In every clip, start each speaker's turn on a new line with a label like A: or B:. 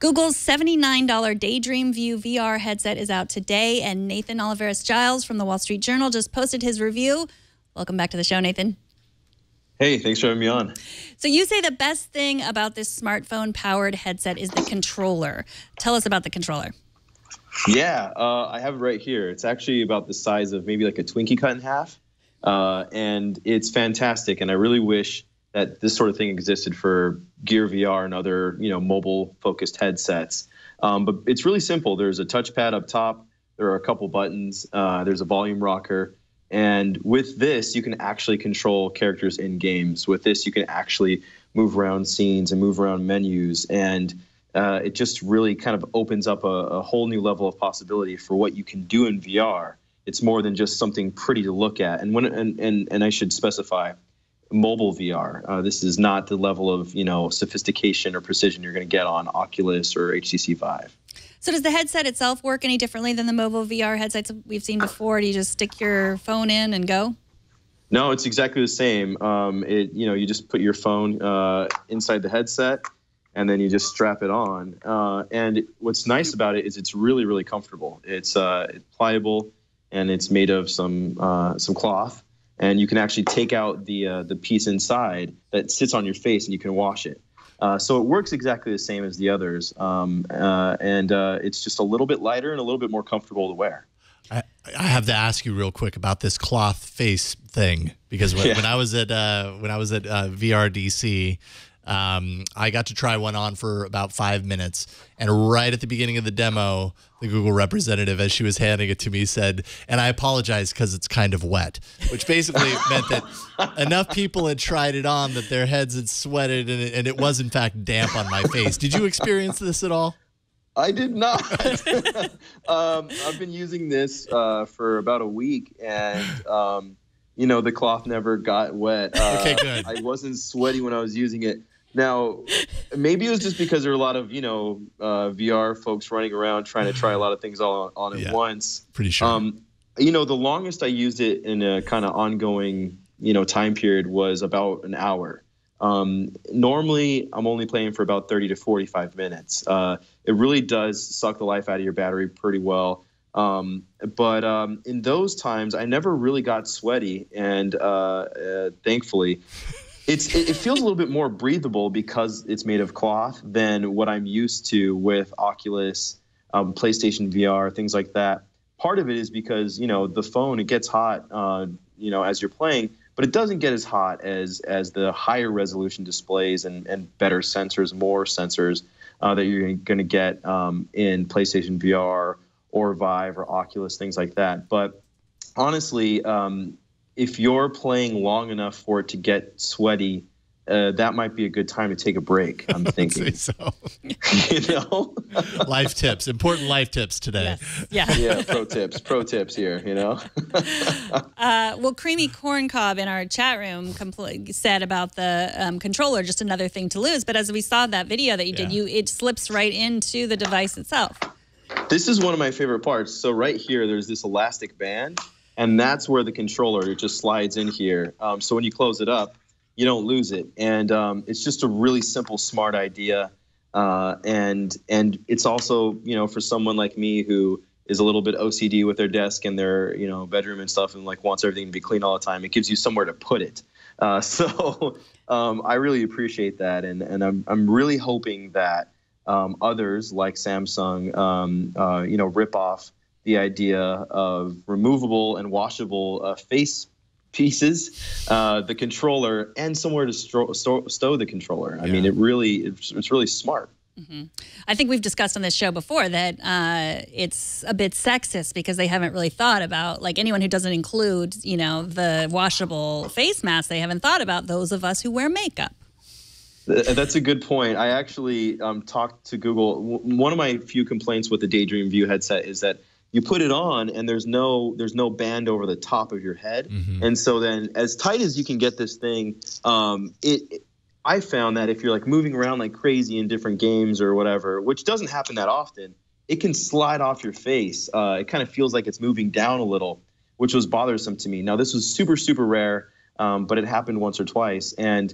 A: Google's $79 Daydream View VR headset is out today, and Nathan Olivarez-Giles from the Wall Street Journal just posted his review. Welcome back to the show, Nathan.
B: Hey, thanks for having me on.
A: So you say the best thing about this smartphone-powered headset is the controller. Tell us about the controller.
B: Yeah, I have it right here. It's actually about the size of maybe like a Twinkie cut in half, and it's fantastic. And I really wish that this sort of thing existed for Gear VR and other, mobile-focused headsets. But it's really simple. There's a touchpad up top. There are a couple buttons. There's a volume rocker. And with this, you can actually control characters in games. With this, you can actually move around scenes and move around menus. And it just really kind of opens up a whole new level of possibility for what you can do in VR. It's more than just something pretty to look at. And I should specify, mobile VR. This is not the level of sophistication or precision you're going to get on Oculus or HTC Vive.
A: So does the headset itself work any differently than the mobile VR headsets we've seen before? Do you just stick your phone in and go?
B: No, it's exactly the same. You just put your phone inside the headset, and then you just strap it on. And what's nice about it is it's really, really comfortable. It's pliable, and it's made of some cloth. And you can actually take out the piece inside that sits on your face, and you can wash it. So it works exactly the same as the others, and it's just a little bit lighter and a little bit more comfortable to wear.
C: I have to ask you real quick about this cloth face thing, because when I was at VRDC, I got to try one on for about 5 minutes, and right at the beginning of the demo, the Google representative, as she was handing it to me, said, "And I apologize because it's kind of wet," which basically meant that enough people had tried it on that their heads had sweated, and it was in fact damp on my face. Did you experience this at all?
B: I did not. I've been using this for about a week, and the cloth never got wet.
C: Okay, good.
B: I wasn't sweaty when I was using it. Now, maybe it was just because there are a lot of, VR folks running around trying to try a lot of things all on at once.
C: Pretty sure.
B: The longest I used it in a kind of ongoing, time period was about an hour. Normally, I'm only playing for about 30 to 45 minutes. It really does suck the life out of your battery pretty well. But in those times, I never really got sweaty, and thankfully, it feels a little bit more breathable because it's made of cloth than what I'm used to with Oculus, PlayStation VR, things like that. Part of it is because the phone, it gets hot as you're playing, but it doesn't get as hot as the higher resolution displays and better sensors, more sensors that you're going to get in PlayStation VR or Vive or Oculus, things like that. But honestly, if you're playing long enough for it to get sweaty, that might be a good time to take a break, I'm thinking.
C: I'd say so. Life tips, important life tips today.
A: Yes.
B: Yeah, pro tips here,
A: Well, Creamy Corncob in our chat room said about the controller, just another thing to lose. But as we saw that video that you did, it slips right into the device itself.
B: This is one of my favorite parts. So right here, there's this elastic band, and that's where the controller just slides in here. So when you close it up, you don't lose it. And it's just a really simple, smart idea. And it's also, for someone like me who is a little bit OCD with their desk and their, bedroom and stuff, and wants everything to be clean all the time, it gives you somewhere to put it. So I really appreciate that. And I'm really hoping that others like Samsung, rip off the idea of removable and washable face pieces, the controller, and somewhere to stow the controller. I mean, it's really smart.
A: Mm-hmm. I think we've discussed on this show before that it's a bit sexist because they haven't really thought about, anyone who doesn't include, the washable face mask, they haven't thought about those of us who wear makeup.
B: That's a good point. I actually talked to Google. One of my few complaints with the Daydream View headset is that you put it on and there's no band over the top of your head. Mm-hmm. And so then as tight as you can get this thing, I found that if you're moving around like crazy in different games or whatever, which doesn't happen that often, it can slide off your face. It kind of feels like it's moving down a little, which was bothersome to me. Now, this was super, super rare, but it happened once or twice. And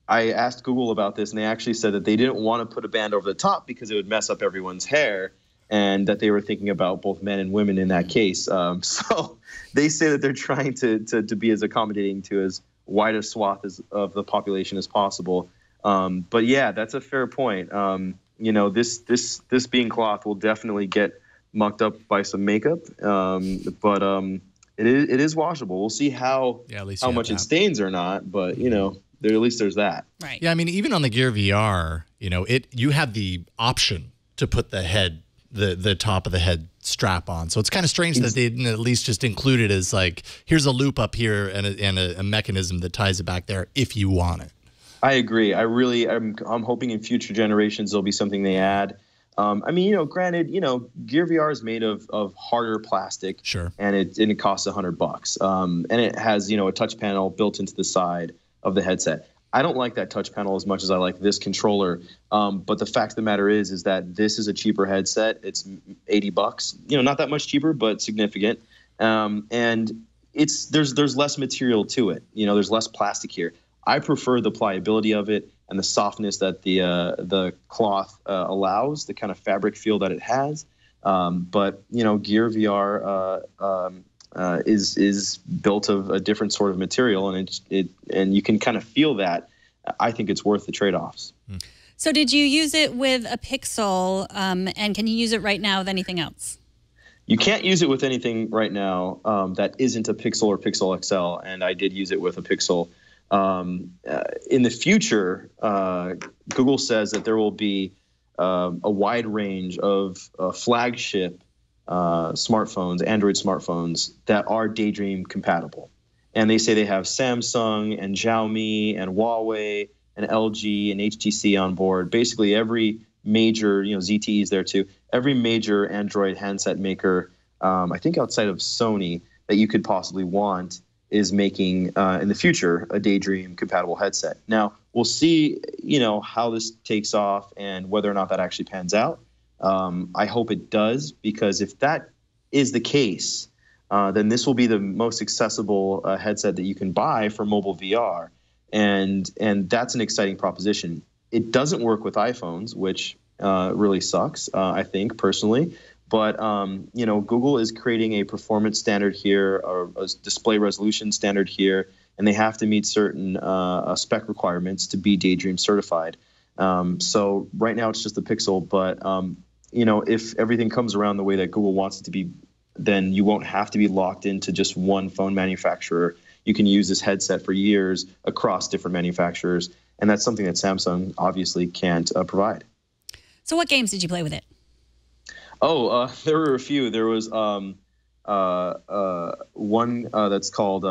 B: I asked Google about this, and they actually said that they didn't want to put a band over the top because it would mess up everyone's hair, and that they were thinking about both men and women in that case. So they say that they're trying to be as accommodating to as wide a swath of the population as possible. But yeah, that's a fair point. This being cloth will definitely get mucked up by some makeup, but it is washable. We'll see how much it stains or not, but at least there's that.
A: Right.
C: Yeah, I mean, even on the Gear VR, you have the option to put the top of the head strap on. So it's kind of strange that they didn't at least just include it as like, here's a loop up here and a mechanism that ties it back there if you want it.
B: I agree. I'm hoping in future generations there'll be something they add. Granted, Gear VR is made of harder plastic.
C: Sure.
B: And it costs $100. And it has, a touch panel built into the side of the headset. I don't like that touch panel as much as I like this controller. But the fact of the matter is that this is a cheaper headset. It's $80. Not that much cheaper, but significant. And there's less material to it. There's less plastic here. I prefer the pliability of it and the softness that the cloth allows, the kind of fabric feel that it has. But Gear VR is built of a different sort of material, and you can kind of feel that. I think it's worth the trade-offs.
A: So did you use it with a Pixel, and can you use it right now with anything else?
B: You can't use it with anything right now that isn't a Pixel or Pixel XL, and I did use it with a Pixel. In the future, Google says that there will be a wide range of flagship smartphones, Android smartphones, that are Daydream compatible. And they say they have Samsung and Xiaomi and Huawei and LG and HTC on board. Basically every major, ZTE is there too, every major Android handset maker, I think outside of Sony, that you could possibly want is making in the future a Daydream compatible headset. Now we'll see, how this takes off and whether or not that actually pans out. I hope it does, because if that is the case, then this will be the most accessible headset that you can buy for mobile VR, and that's an exciting proposition. It doesn't work with iPhones, which really sucks, I think personally. But, Google is creating a performance standard here, or a display resolution standard here, and they have to meet certain spec requirements to be Daydream certified. So right now it's just the Pixel, but, if everything comes around the way that Google wants it to be, then you won't have to be locked into just one phone manufacturer. You can use this headset for years across different manufacturers, and that's something that Samsung obviously can't provide.
A: So what games did you play with it?
B: Oh, there were a few. There was one that's called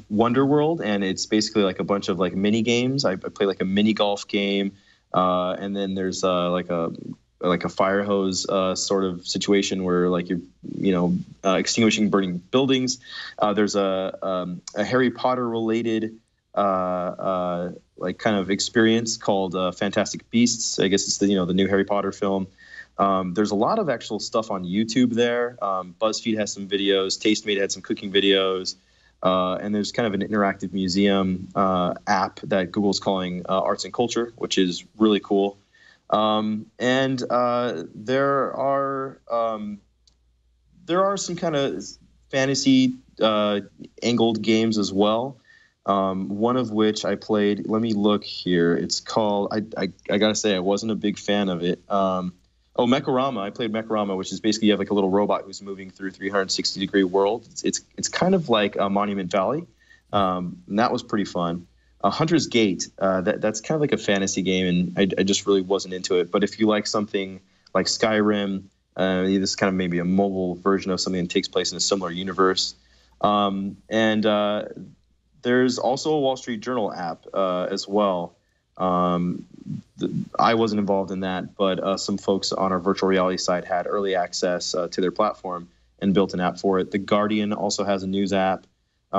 B: Wonder World, and it's basically like a bunch of like mini games. I play like a mini golf game, and then there's like a fire hose sort of situation where like you're extinguishing burning buildings. There's a Harry Potter related like kind of experience called Fantastic Beasts. I guess it's the new Harry Potter film. There's a lot of actual stuff on YouTube there. BuzzFeed has some videos. Tastemade had some cooking videos. And there's kind of an interactive museum app that Google's calling Arts and Culture, which is really cool. And there are some kind of fantasy angled games as well. One of which I played. Let me look here. It's called. I gotta say I wasn't a big fan of it. Mechorama. I played Mechorama, which is basically you have like a little robot who's moving through 360-degree world. It's kind of like Monument Valley. And that was pretty fun. Hunter's Gate. That's kind of like a fantasy game, and I just really wasn't into it. But if you like something like Skyrim, this is kind of maybe a mobile version of something that takes place in a similar universe. And there's also a Wall Street Journal app as well. I wasn't involved in that, but some folks on our virtual reality side had early access to their platform and built an app for it. The Guardian also has a news app.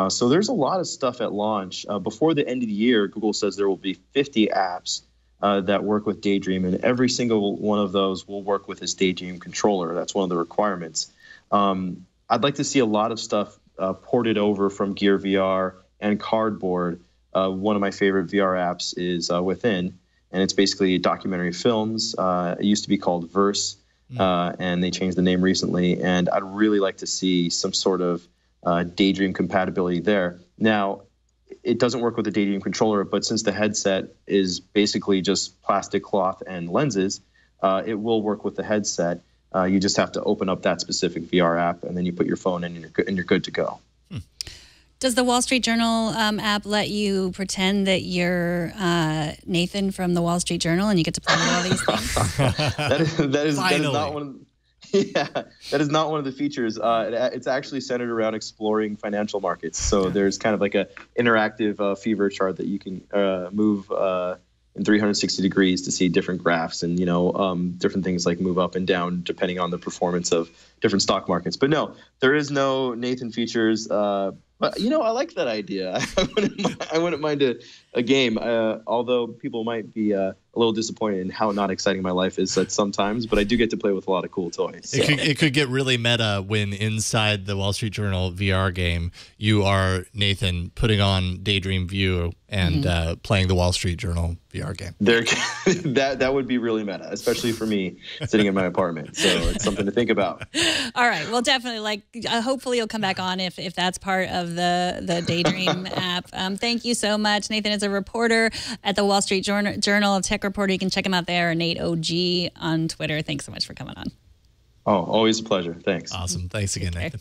B: So there's a lot of stuff at launch. Before the end of the year, Google says there will be 50 apps that work with Daydream, and every single one of those will work with this Daydream controller. That's one of the requirements. I'd like to see a lot of stuff ported over from Gear VR and Cardboard one of my favorite VR apps is Within, and it's basically documentary films. It used to be called Verse, and they changed the name recently. And I'd really like to see some sort of Daydream compatibility there. Now, it doesn't work with the Daydream controller, but since the headset is basically just plastic cloth and lenses, it will work with the headset. You just have to open up that specific VR app, and then you put your phone in, and you're good to go.
A: Does the Wall Street Journal app let you pretend that you're Nathan from the Wall Street Journal and you get to play with all these things?
B: that is not one of that is not one of the features. It's actually centered around exploring financial markets. So there's kind of like a interactive fever chart that you can move in 360 degrees to see different graphs and, different things like move up and down depending on the performance of different stock markets. But no, there is no Nathan features. But, I like that idea. I wouldn't mind a game, although people might be a little disappointed in how not exciting my life is at sometimes, but I do get to play with a lot of cool toys. So.
C: It could get really meta when inside the Wall Street Journal VR game, you are Nathan putting on Daydream View and playing the Wall Street Journal VR game.
B: That would be really meta, especially for me sitting in my apartment. So it's something to think about.
A: All right. Well, definitely. Hopefully you'll come back on if that's part of the Daydream app. Thank you so much. Nathan is a reporter at the Wall Street Journal, a tech reporter. You can check him out there, Nate OG on Twitter. Thanks so much for coming on.
B: Oh, always a pleasure. Thanks.
C: Awesome. Thanks again, Nathan.